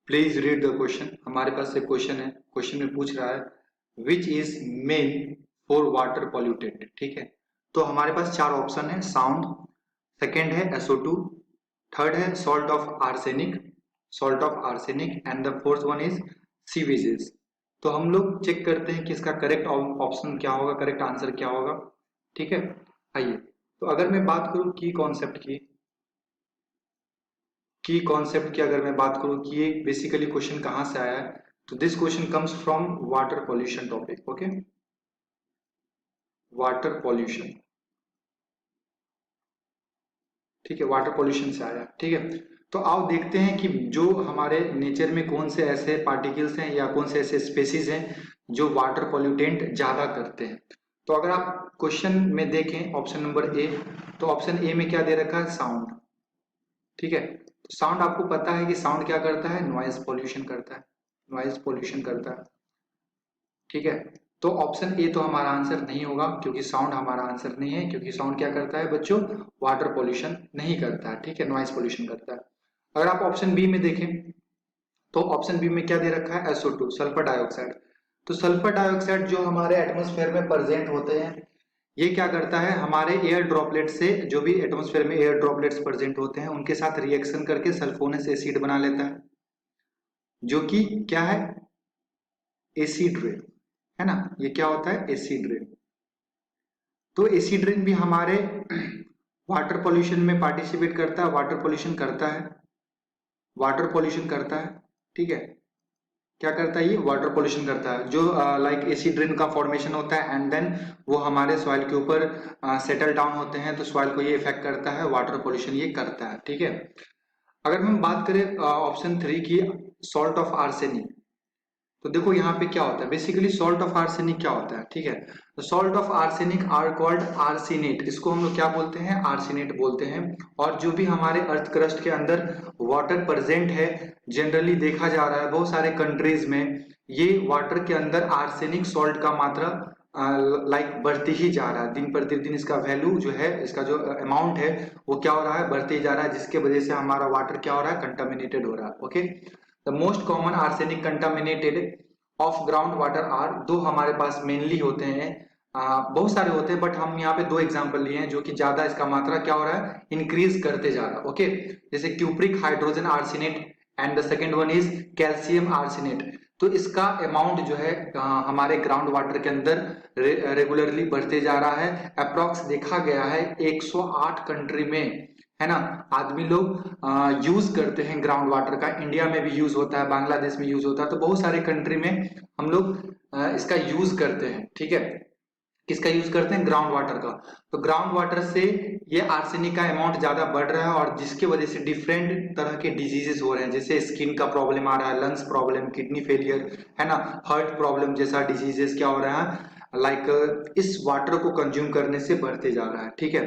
Please read the question. हमारे पास एक question है, क्वेश्चन में पूछ रहा है which is main for water pollutant. ठीक है, तो हमारे पास चार ऑप्शन है, साउंड, सेकेंड है SO2, थर्ड है salt of arsenic and the fourth one is सीवेजेस। तो हम लोग चेक करते हैं कि इसका करेक्ट ऑप्शन क्या होगा, करेक्ट आंसर क्या होगा। ठीक है, आइए। तो अगर मैं बात करूं की कॉन्सेप्ट की अगर मैं बात करूं कि ये बेसिकली क्वेश्चन कहां से आया है, तो this question comes from water pollution topic. Okay, water pollution, ठीक है, वाटर पॉल्यूशन से आया। ठीक है, तो आओ देखते हैं कि जो हमारे नेचर में कौन से ऐसे पार्टिकल्स हैं या कौन से ऐसे स्पेसीज हैं जो वाटर पॉल्यूटेंट ज्यादा करते हैं। तो अगर आप क्वेश्चन में देखें ऑप्शन नंबर ए, तो ऑप्शन ए में क्या दे रखा है, साउंड। ठीक है, तो साउंड आपको पता है कि साउंड क्या करता है, नॉइज पॉल्यूशन करता है, नॉइज पॉल्यूशन करता है। ठीक है, तो ऑप्शन ए तो हमारा आंसर नहीं होगा क्योंकि साउंड हमारा आंसर नहीं है, क्योंकि साउंड क्या करता है बच्चों, वाटर पॉल्यूशन नहीं करता है। ठीक है, नॉइज पॉल्यूशन करता है। अगर आप ऑप्शन बी में देखें, तो ऑप्शन बी में क्या दे रखा है, SO2, सल्फर डाइऑक्साइड। तो सल्फर डाइऑक्साइड जो हमारे एटमॉस्फेयर में प्रेजेंट होते हैं, ये क्या करता है, हमारे एयर ड्रॉपलेट से, जो भी एटमॉस्फेयर में एयर ड्रॉपलेट्स प्रेजेंट होते हैं उनके साथ रिएक्शन करके सल्फोनस एसिड बना लेता है, जो कि क्या है, एसिड रेन, है ना। ये क्या होता है, एसिड रेन। तो एसिड रेन भी हमारे वाटर पॉल्यूशन में पार्टिसिपेट करता है, वाटर पॉल्यूशन करता है, वाटर पॉल्यूशन करता है। ठीक है, क्या करता है, ये वाटर पॉल्यूशन करता है, जो लाइक एसिड रेन का फॉर्मेशन होता है एंड देन वो हमारे सॉइल के ऊपर सेटल डाउन होते हैं, तो सॉइल को ये इफेक्ट करता है, वाटर पॉल्यूशन ये करता है। ठीक है, अगर हम बात करें ऑप्शन 3 की, सॉल्ट ऑफ आर्सेनिक, तो देखो यहाँ पे क्या होता है, बेसिकली सॉल्ट ऑफ आर्सेनिक क्या होता है। ठीक है, तो salt of arsenic are called arsenate, इसको हम लोग क्या बोलते हैं, आर्सिनेट बोलते हैं। और जो भी हमारे अर्थ क्रस्ट के अंदर वाटर प्रेजेंट है, जनरली देखा जा रहा है बहुत सारे कंट्रीज में, ये वाटर के अंदर आर्सेनिक सॉल्ट का मात्रा लाइक बढ़ती ही जा रहा है, दिन प्रतिदिन इसका वैल्यू जो है, इसका जो अमाउंट है वो क्या हो रहा है, बढ़ते जा रहा है, जिसके वजह से हमारा वाटर क्या हो रहा है, कंटामिनेटेड हो रहा है। Okay, the most common arsenic contaminated of ground water are, दो हमारे पास मेनली होते हैं, बहुत सारे होते हैं बट हम यहाँ पे दो एग्जांपल लिए हैं जो कि ज्यादा इसका मात्रा क्या हो रहा है, इंक्रीज करते जा रहा है। ओके, जैसे cupric hydrogen arsenate and the second one is calcium arsenate. तो इसका अमाउंट जो है हमारे ग्राउंड वाटर के अंदर रेगुलरली बढ़ते जा रहा है। अप्रॉक्स देखा गया है 108 कंट्री में, है ना, आदमी लोग यूज करते हैं ग्राउंड वाटर का। इंडिया में भी यूज होता है, बांग्लादेश में यूज होता है, तो बहुत सारे कंट्री में हम लोग इसका यूज करते हैं। ठीक है, किसका यूज करते हैं, ग्राउंड वाटर का। तो ग्राउंड वाटर से ये आर्सेनिक का अमाउंट ज्यादा बढ़ रहा है और जिसकी वजह से डिफरेंट तरह के डिजीजेस हो रहे हैं, जैसे स्किन का प्रॉब्लम आ रहा है, लंग्स प्रॉब्लम, किडनी फेलियर, है ना, हार्ट प्रॉब्लम जैसा डिजीजेस क्या हो रहा है, लाइक इस वाटर को कंज्यूम करने से बढ़ते जा रहा है। ठीक है,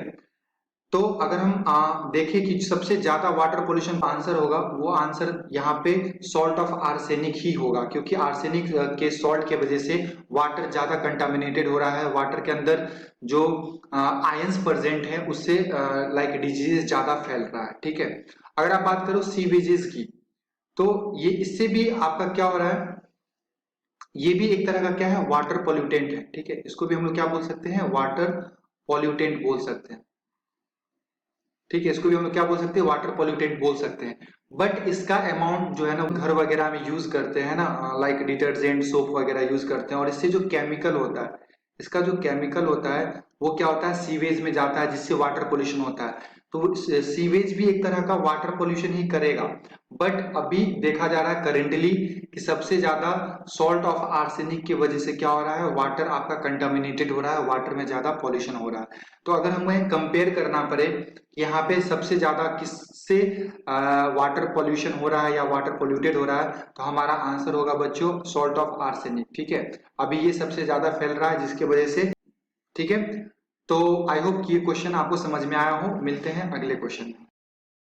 तो अगर हम देखें कि सबसे ज्यादा वाटर पोल्यूशन का आंसर होगा, वो आंसर यहाँ पे सॉल्ट ऑफ आर्सेनिक ही होगा, क्योंकि आर्सेनिक के सॉल्ट के वजह से वाटर ज्यादा कंटामिनेटेड हो रहा है, वाटर के अंदर जो आयंस प्रेजेंट है उससे लाइक डिजीज ज्यादा फैल रहा है। ठीक है, अगर आप बात करो सीवेजेस की, तो ये इससे भी आपका क्या हो रहा है, ये भी एक तरह का क्या है, वाटर पॉल्यूटेंट है। ठीक है, इसको भी हम लोग क्या बोल सकते हैं, वाटर पॉल्यूटेंट बोल सकते हैं। ठीक है, इसको भी हम लोग क्या बोल सकते हैं, वाटर पॉल्यूटेंट बोल सकते हैं। बट इसका अमाउंट जो है ना, घर वगैरह में यूज करते हैं ना, लाइक डिटर्जेंट सोप वगैरह यूज करते हैं, और इससे जो केमिकल होता है, इसका जो केमिकल होता है वो क्या होता है, सीवेज में जाता है, जिससे वाटर पोल्यूशन होता है। तो सीवेज भी एक तरह का वाटर पोल्यूशन ही करेगा। बट अभी देखा जा रहा है करेंटली कि सबसे ज्यादा सॉल्ट ऑफ आर्सेनिक की वजह से क्या हो रहा है, वाटर आपका कंटामिनेटेड हो रहा है, वाटर में ज्यादा पॉल्यूशन हो रहा है। तो अगर हमें कंपेयर करना पड़े यहाँ पे सबसे ज्यादा किससे वाटर पॉल्यूशन हो रहा है या वाटर पोल्यूटेड हो रहा है, तो हमारा आंसर होगा बच्चों सॉल्ट ऑफ आर्सेनिक। ठीक है, अभी ये सबसे ज्यादा फैल रहा है जिसकी वजह से। ठीक है, तो आई होप कि ये क्वेश्चन आपको समझ में आया हो। मिलते हैं अगले क्वेश्चन में।